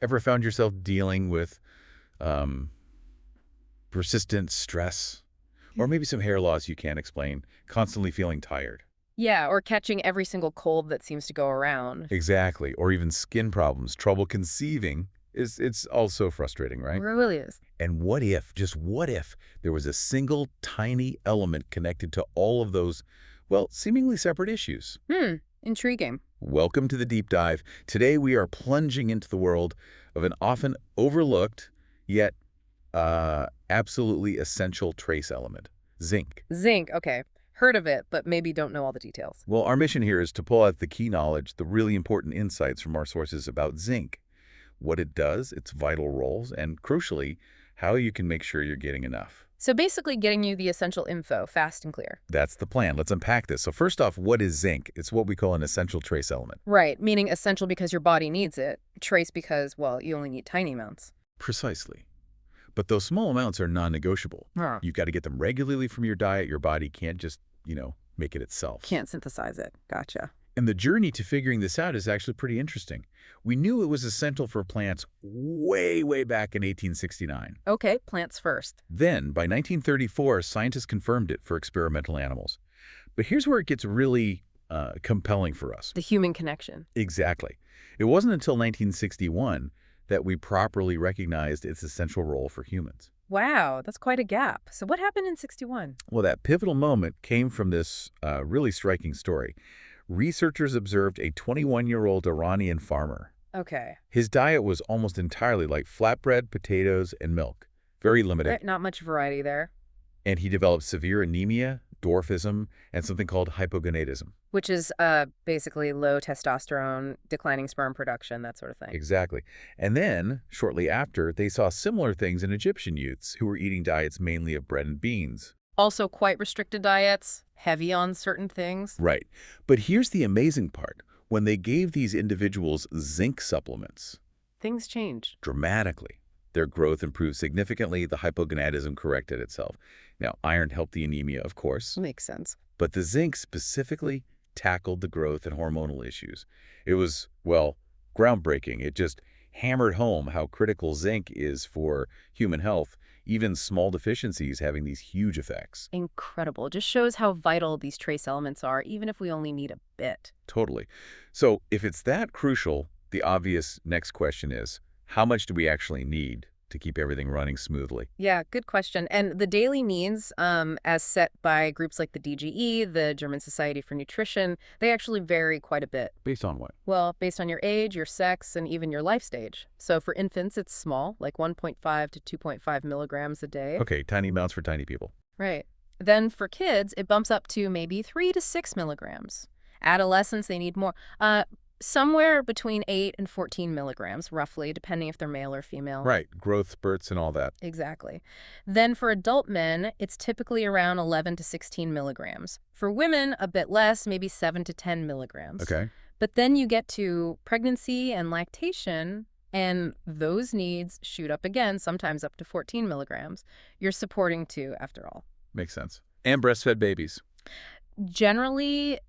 Ever found yourself dealing with um, persistent stress? Or maybe some hair loss you can't explain, constantly feeling tired? Yeah, or catching every single cold that seems to go around. Exactly. Or even skin problems, trouble conceiving. It's also frustrating, It right? really is. And what if, just what if, there was a single tiny element connected to all of those, well, seemingly separate issues? Intriguing. Welcome to the deep dive. Today we are plunging into the world of an often overlooked, yet absolutely essential trace element, zinc. Zinc, okay. Heard of it, but maybe don't know all the details. Well, our mission here is to pull out the key knowledge, the really important insights from our sources about zinc, what it does, its vital roles, and crucially, how you can make sure you're getting enough. So basically getting you the essential info, fast and clear. That's the plan. Let's unpack this. So first off, what is zinc? It's what we call an essential trace element. Right, meaning essential because your body needs it. Trace because, well, you only need tiny amounts. Precisely. But those small amounts are non-negotiable. Huh. You've got to get them regularly from your diet. Your body can't just, make it itself. Can't synthesize it. Gotcha. And the journey to figuring this out is actually pretty interesting. We knew it was essential for plants way, way back in 1869. Okay, plants first. Then, by 1934, scientists confirmed it for experimental animals. But here's where it gets really compelling for us. The human connection. Exactly. It wasn't until 1961 that we properly recognized its essential role for humans. Wow, that's quite a gap. So what happened in 61? Well, that pivotal moment came from this really striking story. Researchers observed a 21-year-old Iranian farmer. Okay. His diet was almost entirely like flatbread, potatoes, and milk. Very limited. Not much variety there. And he developed severe anemia, dwarfism, and something called hypogonadism. Which is basically low testosterone, declining sperm production, that sort of thing. Exactly. And then, shortly after, they saw similar things in Egyptian youths who were eating diets mainly of bread and beans. Also quite restricted diets, heavy on certain things. Right. But here's the amazing part. When they gave these individuals zinc supplements, Things changed. dramatically, their growth improved significantly, the hypogonadism corrected itself. Now, iron helped the anemia, of course, Makes sense. but the zinc specifically tackled the growth and hormonal issues. It was, well, groundbreaking. It just hammered home how critical zinc is for human health, even small deficiencies having these huge effects. Incredible. Just shows how vital these trace elements are, even if we only need a bit. Totally. So if it's that crucial, the obvious next question is, how much do we actually need to keep everything running smoothly? Yeah, good question. And the daily needs, as set by groups like the DGE, the German Society for Nutrition, they actually vary quite a bit. Based on what? Well, based on your age, your sex, and even your life stage. So for infants, it's small, like 1.5 to 2.5 milligrams a day. Okay, tiny amounts for tiny people. Right. Then for kids, it bumps up to maybe 3 to 6 milligrams. Adolescents, they need more. Somewhere between 8 and 14 milligrams, roughly, depending if they're male or female. Right, growth spurts and all that. Exactly. Then for adult men, it's typically around 11 to 16 milligrams. For women, a bit less, maybe 7 to 10 milligrams. Okay. But then you get to pregnancy and lactation, and those needs shoot up again, sometimes up to 14 milligrams. You're supporting two, after all. Makes sense. And breastfed babies. Generally,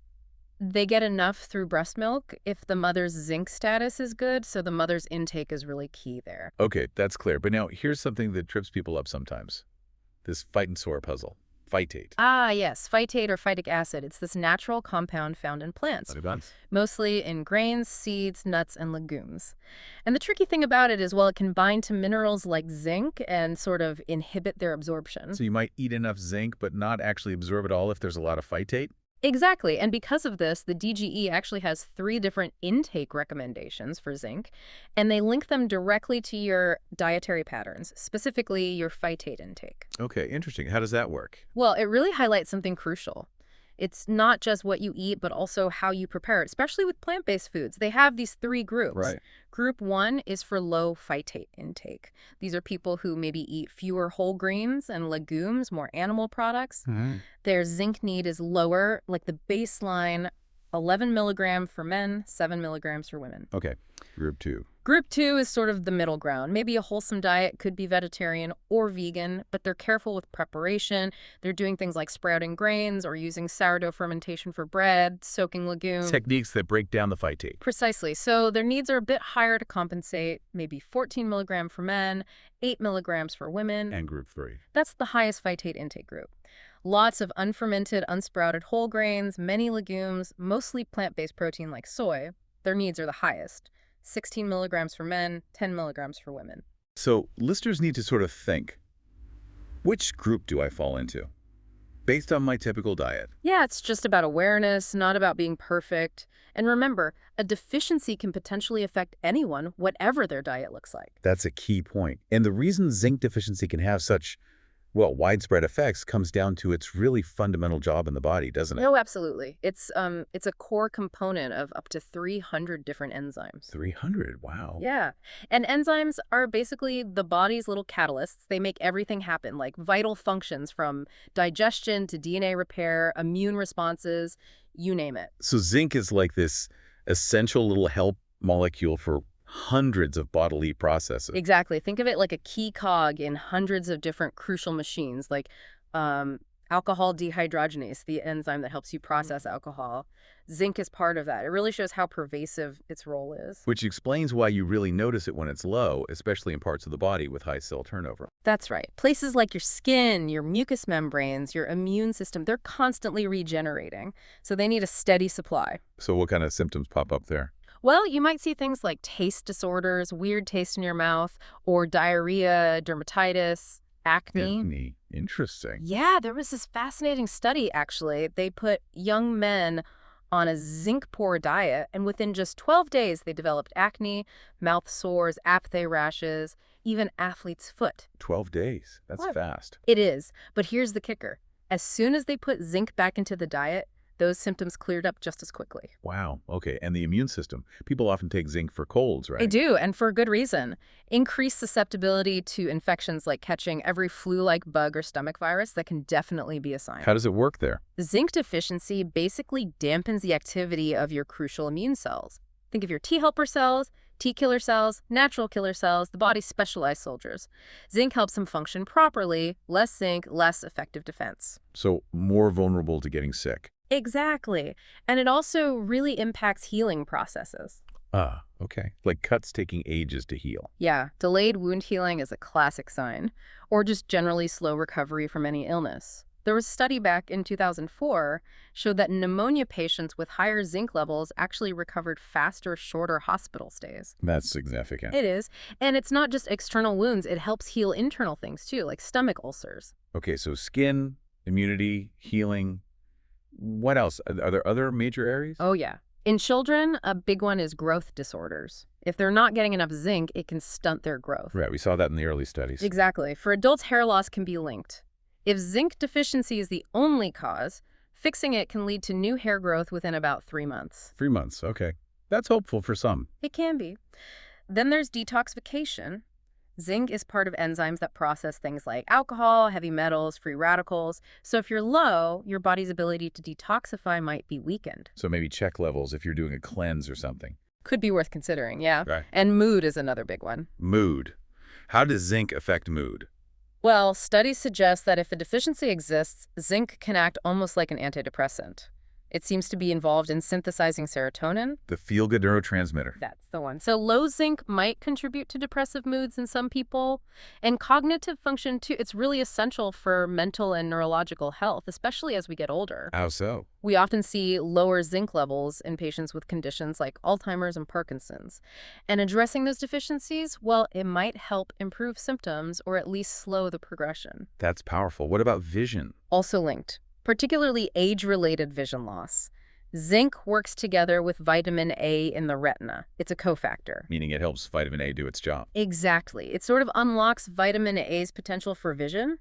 they get enough through breast milk if the mother's zinc status is good, so the mother's intake is really key there. Okay, that's clear. But now here's something that trips people up sometimes. This fight and soar puzzle. Phytate. Ah, yes, phytate or phytic acid. It's this natural compound found in plants, mostly in grains, seeds, nuts, and legumes. And the tricky thing about it is, well, it can bind to minerals like zinc and sort of inhibit their absorption. So you might eat enough zinc but not actually absorb it all if there's a lot of phytate? Exactly. And because of this, the DGE actually has 3 different intake recommendations for zinc, and they link them directly to your dietary patterns, specifically your phytate intake. Okay, interesting. How does that work? Well, it really highlights something crucial. It's not just what you eat, but also how you prepare it, especially with plant-based foods. They have these 3 groups. Right. Group 1 is for low phytate intake. These are people who maybe eat fewer whole grains and legumes, more animal products. Their zinc need is lower, like the baseline 11 milligram for men, 7 milligrams for women. Okay. Group 2. Group 2 is sort of the middle ground. Maybe a wholesome diet could be vegetarian or vegan, but they're careful with preparation. They're doing things like sprouting grains or using sourdough fermentation for bread, soaking legumes. Techniques that break down the phytate. Precisely. So their needs are a bit higher to compensate, maybe 14 milligram for men, 8 milligrams for women. And group 3. That's the highest phytate intake group. Lots of unfermented, unsprouted whole grains, many legumes, mostly plant-based protein like soy. Their needs are the highest. 16 milligrams for men, 10 milligrams for women. So listeners need to sort of think, which group do I fall into? Based on my typical diet. Yeah, it's just about awareness, not about being perfect. And remember, a deficiency can potentially affect anyone, whatever their diet looks like. That's a key point. And the reason zinc deficiency can have such, well, widespread effects comes down to its really fundamental job in the body, doesn't it? No, absolutely. It's a core component of up to 300 different enzymes. 300, wow. Yeah. And enzymes are basically the body's little catalysts. They make everything happen, like vital functions from digestion to DNA repair, immune responses, you name it. So zinc is like this essential little help molecule for hundreds of bodily processes. Exactly. Think of it like a key cog in hundreds of different crucial machines, like alcohol dehydrogenase, the enzyme that helps you process alcohol. Zinc is part of that. It really shows how pervasive its role is. Which explains why you really notice it when it's low, especially in parts of the body with high cell turnover. That's right. Places like your skin, your mucous membranes, your immune system, they're constantly regenerating. So they need a steady supply. So what kind of symptoms pop up there? Well, you might see things like taste disorders, weird taste in your mouth, or diarrhea, dermatitis, acne. Acne. Interesting. Yeah, there was this fascinating study, actually. They put young men on a zinc-poor diet, and within just 12 days, they developed acne, mouth sores, aphthous rashes, even athlete's foot. 12 days. That's What? fast. It is, but here's the kicker. As soon as they put zinc back into the diet, those symptoms cleared up just as quickly. Wow. Okay. And the immune system. People often take zinc for colds, right? They do, and for good reason. Increased susceptibility to infections like catching every flu-like bug or stomach virus, that can definitely be a sign. How does it work there? Zinc deficiency basically dampens the activity of your crucial immune cells. Think of your T helper cells, T killer cells, natural killer cells, the body's specialized soldiers. Zinc helps them function properly. Less zinc, less effective defense. So more vulnerable to getting sick. Exactly. And it also really impacts healing processes. Ah, okay. Like cuts taking ages to heal. Yeah, delayed wound healing is a classic sign, or just generally slow recovery from any illness. There was a study back in 2004 showed that pneumonia patients with higher zinc levels actually recovered faster, shorter hospital stays. That's significant. It is. And it's not just external wounds. It helps heal internal things too, like stomach ulcers. Okay, so skin, immunity, healing. What else? Are there other major areas? Oh, yeah. In children, a big one is growth disorders. If they're not getting enough zinc, it can stunt their growth. Right, we saw that in the early studies. Exactly. For adults, hair loss can be linked. If zinc deficiency is the only cause, fixing it can lead to new hair growth within about 3 months. 3 months, okay. That's hopeful for some. It can be. Then there's detoxification. Zinc is part of enzymes that process things like alcohol, heavy metals, free radicals. So if you're low, your body's ability to detoxify might be weakened. So maybe check levels if you're doing a cleanse or something. Could be worth considering, yeah. Right. And mood is another big one. Mood. How does zinc affect mood? Well, studies suggest that if a deficiency exists, zinc can act almost like an antidepressant. It seems to be involved in synthesizing serotonin. The feel-good neurotransmitter. That's the one. So low zinc might contribute to depressive moods in some people. And cognitive function, too. It's really essential for mental and neurological health, especially as we get older. How so? We often see lower zinc levels in patients with conditions like Alzheimer's and Parkinson's. And addressing those deficiencies, well, it might help improve symptoms or at least slow the progression. That's powerful. What about vision? Also linked, particularly age-related vision loss. Zinc works together with vitamin A in the retina. It's a cofactor. Meaning it helps vitamin A do its job. Exactly. It sort of unlocks vitamin A's potential for vision.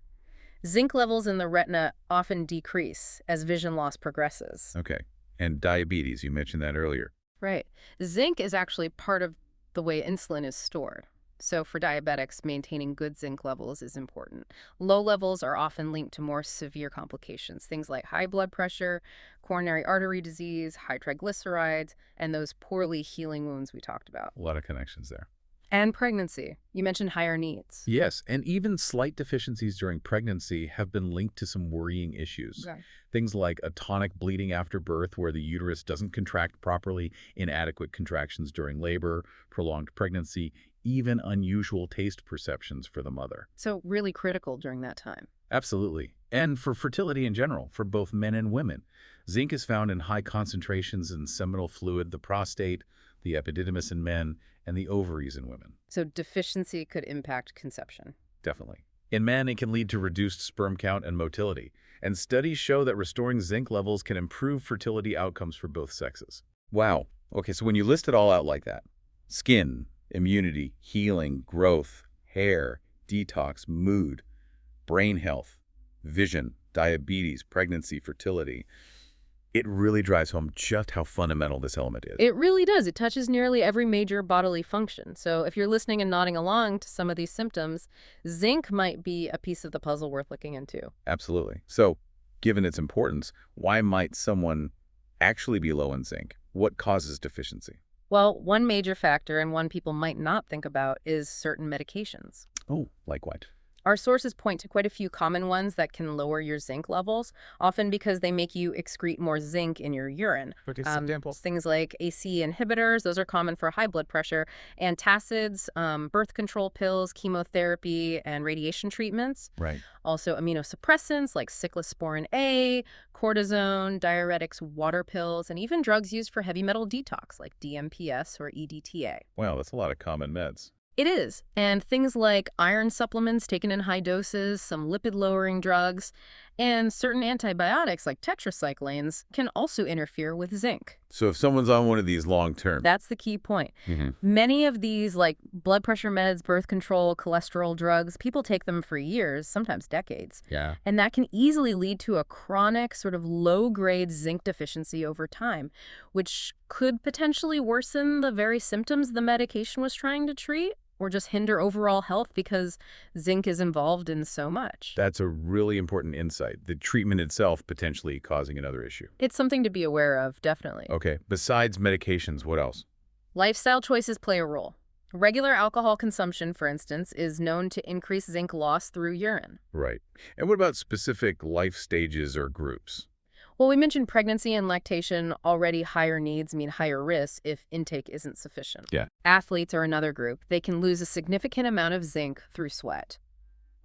Zinc levels in the retina often decrease as vision loss progresses. Okay. And diabetes, you mentioned that earlier. Right. Zinc is actually part of the way insulin is stored. So for diabetics, maintaining good zinc levels is important. Low levels are often linked to more severe complications, things like high blood pressure, coronary artery disease, high triglycerides, and those poorly healing wounds we talked about. A lot of connections there. And pregnancy. You mentioned higher needs. Yes, and even slight deficiencies during pregnancy have been linked to some worrying issues. Okay. Things like atonic bleeding after birth, where the uterus doesn't contract properly, inadequate contractions during labor, prolonged pregnancy, even unusual taste perceptions for the mother. So really critical during that time. Absolutely. And for fertility in general, for both men and women. Zinc is found in high concentrations in seminal fluid, the prostate, the epididymis in men, and the ovaries in women. So deficiency could impact conception. Definitely. In men, it can lead to reduced sperm count and motility, and studies show that restoring zinc levels can improve fertility outcomes for both sexes. Wow. Okay, so when you list it all out like that, skin, immunity, healing, growth, hair, detox, mood, brain health, vision, diabetes, pregnancy, fertility, it really drives home just how fundamental this element is. It really does. It touches nearly every major bodily function. So if you're listening and nodding along to some of these symptoms, zinc might be a piece of the puzzle worth looking into. Absolutely. So, given its importance, why might someone actually be low in zinc? What causes deficiency? Well, one major factor, and one people might not think about, is certain medications. Oh, like what? Our sources point to quite a few common ones that can lower your zinc levels, often because they make you excrete more zinc in your urine. For example? Things like AC inhibitors, those are common for high blood pressure, antacids, birth control pills, chemotherapy, and radiation treatments. Right. Also immunosuppressants like cyclosporin A, cortisone, diuretics, water pills, and even drugs used for heavy metal detox like DMPS or EDTA. Wow, that's a lot of common meds. It is. And things like iron supplements taken in high doses, some lipid-lowering drugs, and certain antibiotics like tetracyclines can also interfere with zinc. So if someone's on one of these long-term... That's the key point. Many of these, like blood pressure meds, birth control, cholesterol drugs, people take them for years, sometimes decades. Yeah. And that can easily lead to a chronic, sort of low-grade zinc deficiency over time, which could potentially worsen the very symptoms the medication was trying to treat, or just hinder overall health because zinc is involved in so much. That's a really important insight. The treatment itself potentially causing another issue. It's something to be aware of, definitely. Okay, besides medications, what else? Lifestyle choices play a role. Regular alcohol consumption, for instance, is known to increase zinc loss through urine. Right. And what about specific life stages or groups? Well, we mentioned pregnancy and lactation. Already higher needs mean higher risks if intake isn't sufficient. Yeah. Athletes are another group. They can lose a significant amount of zinc through sweat.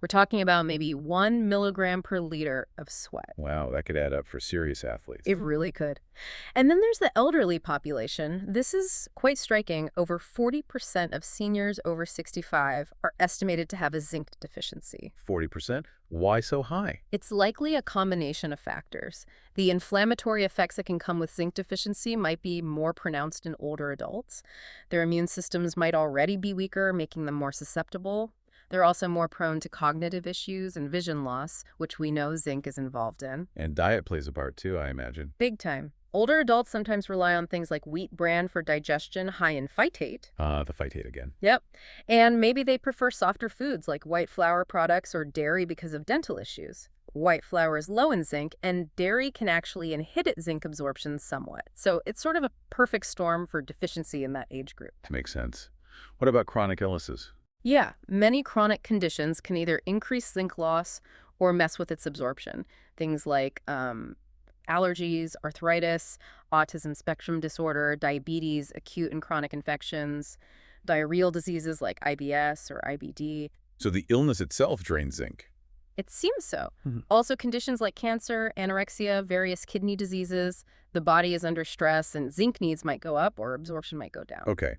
We're talking about maybe 1 milligram per liter of sweat. Wow, that could add up for serious athletes. It really could. And then there's the elderly population. This is quite striking. Over 40% of seniors over 65 are estimated to have a zinc deficiency. 40%? Why so high? It's likely a combination of factors. The inflammatory effects that can come with zinc deficiency might be more pronounced in older adults. Their immune systems might already be weaker, making them more susceptible. They're also more prone to cognitive issues and vision loss, which we know zinc is involved in. And diet plays a part too, I imagine. Big time. Older adults sometimes rely on things like wheat bran for digestion, high in phytate. The phytate again. Yep. And maybe they prefer softer foods like white flour products or dairy because of dental issues. White flour is low in zinc, and dairy can actually inhibit zinc absorption somewhat. So it's sort of a perfect storm for deficiency in that age group. Makes sense. What about chronic illnesses? Yeah, many chronic conditions can either increase zinc loss or mess with its absorption. Things like allergies, arthritis, autism spectrum disorder, diabetes, acute and chronic infections, diarrheal diseases like IBS or IBD. So the illness itself drains zinc. It seems so. Also, conditions like cancer, anorexia, various kidney diseases, the body is under stress, and zinc needs might go up or absorption might go down. Okay.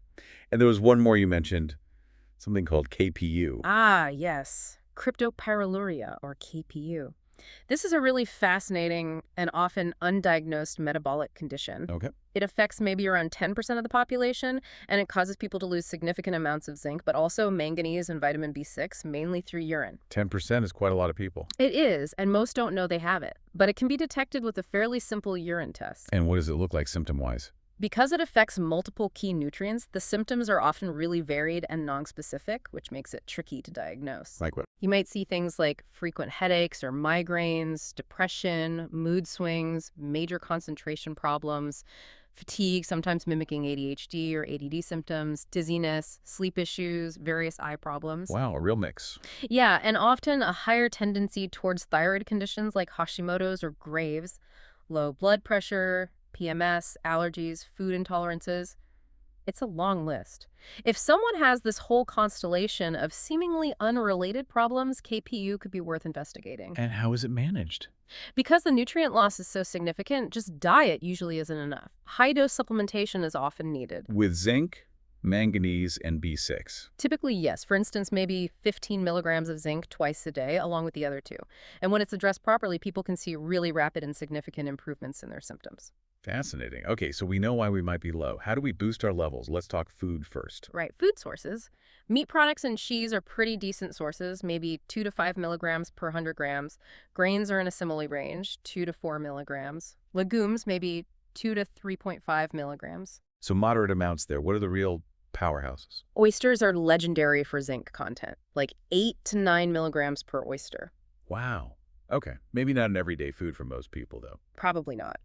And there was one more you mentioned, something called KPU. Ah, yes. Cryptopyruria, or KPU. This is a really fascinating and often undiagnosed metabolic condition. Okay. It affects maybe around 10% of the population, and it causes people to lose significant amounts of zinc, but also manganese and vitamin B6, mainly through urine. 10% is quite a lot of people. It is, and most don't know they have it. But it can be detected with a fairly simple urine test. And what does it look like symptom-wise? Because it affects multiple key nutrients, the symptoms are often really varied and nonspecific, which makes it tricky to diagnose. Like what? You might see things like frequent headaches or migraines, depression, mood swings, major concentration problems, fatigue, sometimes mimicking ADHD or ADD symptoms, dizziness, sleep issues, various eye problems. Wow, a real mix. Yeah, and often a higher tendency towards thyroid conditions like Hashimoto's or Graves', low blood pressure, PMS, allergies, food intolerances. It's a long list. If someone has this whole constellation of seemingly unrelated problems, KPU could be worth investigating. And how is it managed? Because the nutrient loss is so significant, just diet usually isn't enough. High-dose supplementation is often needed. With zinc, manganese, and B6. Typically, yes. For instance, maybe 15 milligrams of zinc twice a day, along with the other two. And when it's addressed properly, people can see really rapid and significant improvements in their symptoms. Fascinating. Okay, so we know why we might be low. How do we boost our levels? Let's talk food first. Right, food sources. Meat products and cheese are pretty decent sources, maybe 2 to 5 milligrams per 100 grams. Grains are in a similar range, 2 to 4 milligrams. Legumes, maybe 2 to 3.5 milligrams. So moderate amounts there. What are the real powerhouses? Oysters are legendary for zinc content, like 8 to 9 milligrams per oyster. Wow. Okay, maybe not an everyday food for most people, though. Probably not.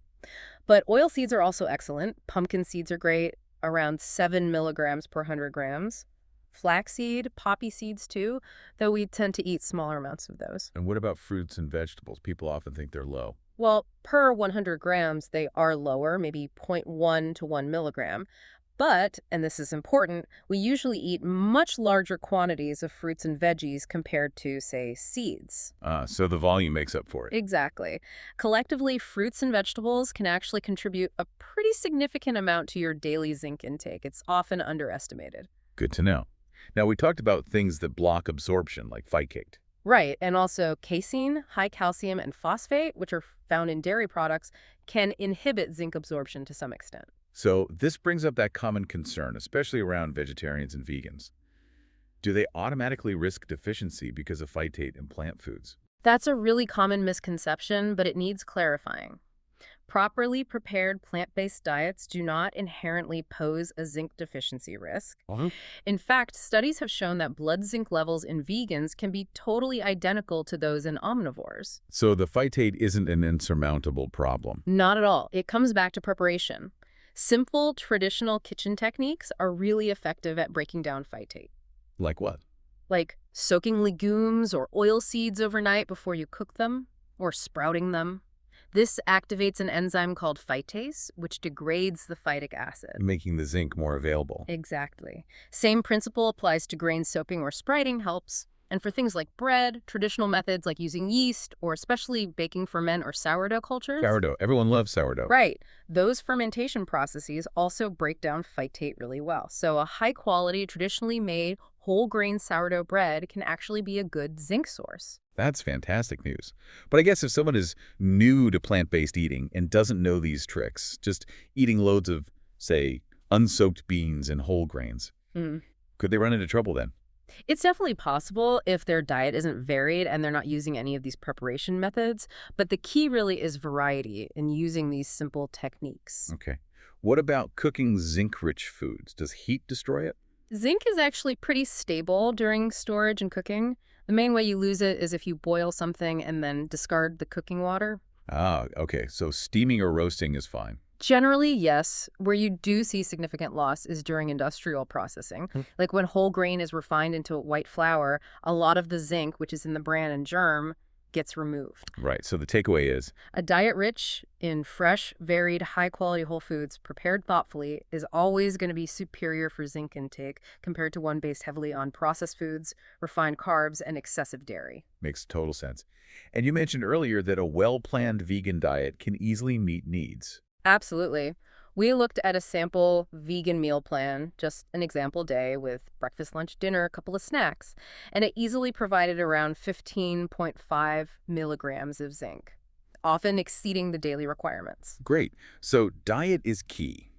But oil seeds are also excellent. Pumpkin seeds are great, around 7 milligrams per 100 grams. Flaxseed, poppy seeds too, though we tend to eat smaller amounts of those. And what about fruits and vegetables? People often think they're low. Well, per 100 grams, they are lower, maybe zero point 0.1 to 1 milligram. But, and this is important, we usually eat much larger quantities of fruits and veggies compared to, say, seeds. So the volume makes up for it. Exactly. Collectively, fruits and vegetables can actually contribute a pretty significant amount to your daily zinc intake. It's often underestimated. Good to know. Now, we talked about things that block absorption, like phytate. Right, and also casein, high calcium, and phosphate, which are found in dairy products, can inhibit zinc absorption to some extent. So this brings up that common concern, especially around vegetarians and vegans. Do they automatically risk deficiency because of phytate in plant foods? That's a really common misconception, but it needs clarifying. Properly prepared plant-based diets do not inherently pose a zinc deficiency risk. In fact, studies have shown that blood zinc levels in vegans can be totally identical to those in omnivores. So the phytate isn't an insurmountable problem. Not at all. It comes back to preparation. Simple, traditional kitchen techniques are really effective at breaking down phytate. Like what? Like soaking legumes or oil seeds overnight before you cook them, or sprouting them. This activates an enzyme called phytase, which degrades the phytic acid. Making the zinc more available. Exactly. Same principle applies to grain soaking or spriting helps. And for things like bread, traditional methods like using yeast, or especially baking ferment or sourdough cultures. Sourdough. Everyone loves sourdough. Right. Those fermentation processes also break down phytate really well. So a high-quality, traditionally made, whole grain sourdough bread can actually be a good zinc source. That's fantastic news. But I guess if someone is new to plant-based eating and doesn't know these tricks, just eating loads of, say, unsoaked beans and whole grains, could they run into trouble then? It's definitely possible if their diet isn't varied and they're not using any of these preparation methods, but the key really is variety in using these simple techniques. Okay. What about cooking zinc-rich foods? Does heat destroy it? Zinc is actually pretty stable during storage and cooking. The main way you lose it is if you boil something and then discard the cooking water. Ah, okay. So steaming or roasting is fine. Generally, yes. Where you do see significant loss is during industrial processing. Like when whole grain is refined into white flour, a lot of the zinc, which is in the bran and germ, gets removed. Right. So the takeaway is A diet rich in fresh, varied, high-quality whole foods prepared thoughtfully is always going to be superior for zinc intake compared to one based heavily on processed foods, refined carbs, and excessive dairy. makes total sense. And you mentioned earlier that a well-planned vegan diet can easily meet needs. Absolutely. We looked at a sample vegan meal plan, just an example day with breakfast, lunch, dinner, a couple of snacks, and it easily provided around 15.5 milligrams of zinc, often exceeding the daily requirements. Great. So diet is key.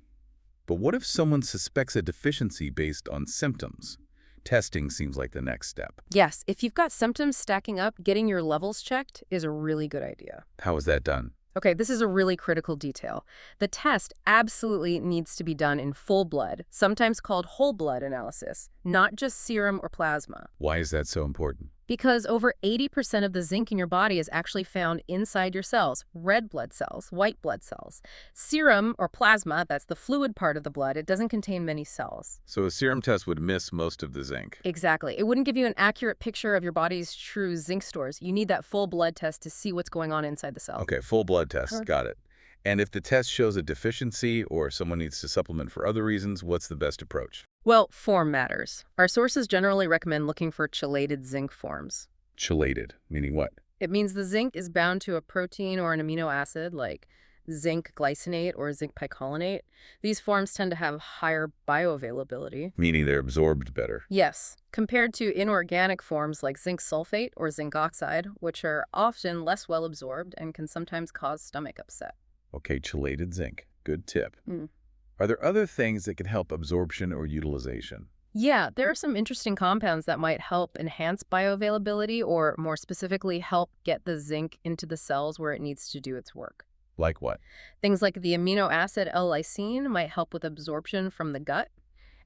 But what if someone suspects a deficiency based on symptoms? Testing seems like the next step. Yes, if you've got symptoms stacking up, getting your levels checked is a really good idea. How is that done? Okay, this is a really critical detail. The test absolutely needs to be done in full blood, sometimes called whole blood analysis, not just serum or plasma. Why is that so important? Because over 80% of the zinc in your body is actually found inside your cells, red blood cells, white blood cells. Serum or plasma, that's the fluid part of the blood, it doesn't contain many cells. So a serum test would miss most of the zinc. Exactly. It wouldn't give you an accurate picture of your body's true zinc stores. You need that full blood test to see what's going on inside the cell. Okay, full blood test. Got it. And if the test shows a deficiency or someone needs to supplement for other reasons, what's the best approach? Well, form matters. Our sources generally recommend looking for chelated zinc forms. Chelated, meaning what? It means the zinc is bound to a protein or an amino acid like zinc glycinate or zinc picolinate. These forms tend to have higher bioavailability. Meaning they're absorbed better. Yes, compared to inorganic forms like zinc sulfate or zinc oxide, which are often less well absorbed and can sometimes cause stomach upset. Okay, chelated zinc. Good tip. Mm. Are there other things that can help absorption or utilization? Yeah, there are some interesting compounds that might help enhance bioavailability or, more specifically, help get the zinc into the cells where it needs to do its work. Like what? Things like the amino acid L-lysine might help with absorption from the gut.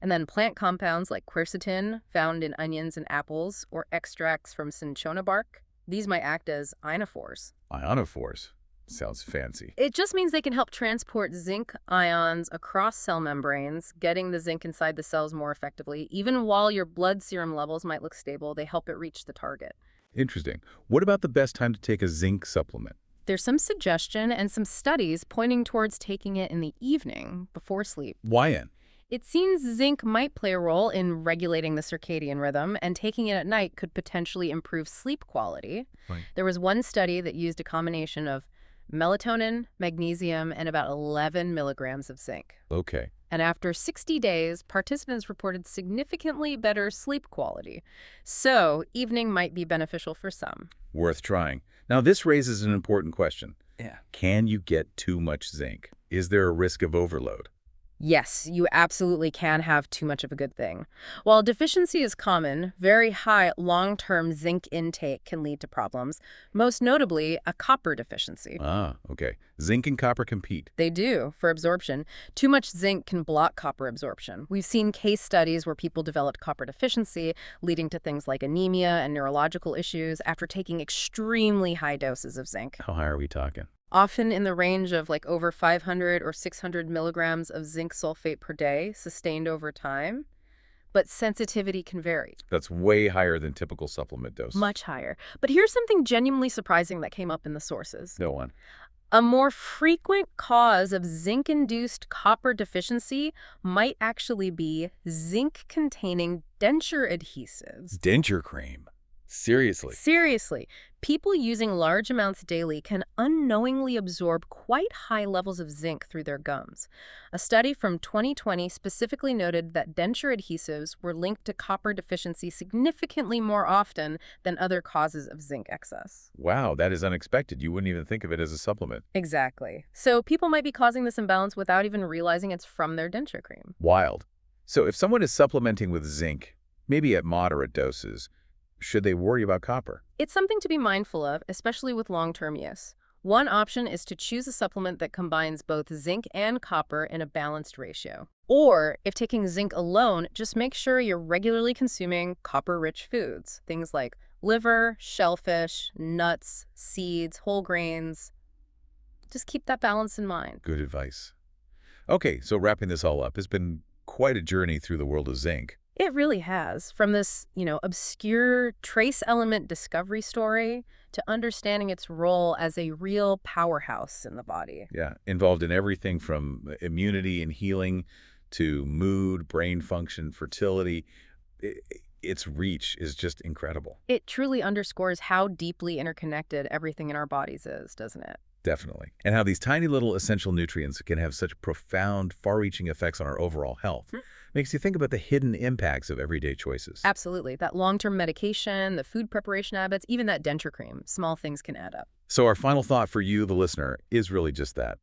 And then plant compounds like quercetin, found in onions and apples, or extracts from cinchona bark, these might act as ionophores. Ionophores. Sounds fancy. It just means they can help transport zinc ions across cell membranes, getting the zinc inside the cells more effectively. Even while your blood serum levels might look stable, they help it reach the target. Interesting. What about the best time to take a zinc supplement? There's some suggestion and some studies pointing towards taking it in the evening before sleep. Why in? It seems zinc might play a role in regulating the circadian rhythm, and taking it at night could potentially improve sleep quality. Right. There was one study that used a combination of melatonin, magnesium, and about 11 milligrams of zinc. Okay. And after 60 days, participants reported significantly better sleep quality. So evening might be beneficial for some. Worth trying. Now, this raises an important question. Yeah. Can you get too much zinc? Is there a risk of overload? Yes, you absolutely can have too much of a good thing. While deficiency is common, very high long-term zinc intake can lead to problems, most notably a copper deficiency. Ah, okay. Zinc and copper compete. They do, for absorption. Too much zinc can block copper absorption. We've seen case studies where people developed copper deficiency, leading to things like anemia and neurological issues after taking extremely high doses of zinc. How high are we talking? Often in the range of like over 500 or 600 milligrams of zinc sulfate per day, sustained over time. But sensitivity can vary. That's way higher than typical supplement dose. Much higher. But here's something genuinely surprising that came up in the sources. Go on. A more frequent cause of zinc-induced copper deficiency might actually be zinc-containing denture adhesives. Denture cream. Seriously. Seriously, people using large amounts daily can unknowingly absorb quite high levels of zinc through their gums. A study from 2020 specifically noted that denture adhesives were linked to copper deficiency significantly more often than other causes of zinc excess. Wow, that is unexpected. You wouldn't even think of it as a supplement. Exactly. So people might be causing this imbalance without even realizing it's from their denture cream. Wild. So if someone is supplementing with zinc, maybe at moderate doses, should they worry about copper? It's something to be mindful of, especially with long-term use. One option is to choose a supplement that combines both zinc and copper in a balanced ratio. Or, if taking zinc alone, just make sure you're regularly consuming copper-rich foods. Things like liver, shellfish, nuts, seeds, whole grains. Just keep that balance in mind. Good advice. Okay, so wrapping this all up, it's been quite a journey through the world of zinc. It really has. From this, obscure trace element discovery story to understanding its role as a real powerhouse in the body. Yeah, involved in everything from immunity and healing to mood, brain function, fertility. Its reach is just incredible. It truly underscores how deeply interconnected everything in our bodies is, doesn't it? Definitely. And how these tiny little essential nutrients can have such profound, far-reaching effects on our overall health. Makes you think about the hidden impacts of everyday choices. Absolutely. That long-term medication, the food preparation habits, even that denture cream, small things can add up. So our final thought for you, the listener, is really just that.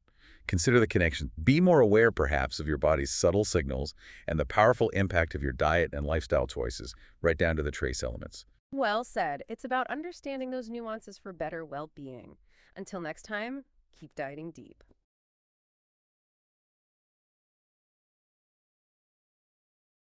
Consider the connection. Be more aware, perhaps, of your body's subtle signals and the powerful impact of your diet and lifestyle choices, right down to the trace elements. Well said. It's about understanding those nuances for better well-being. Until next time, Keep dieting deep.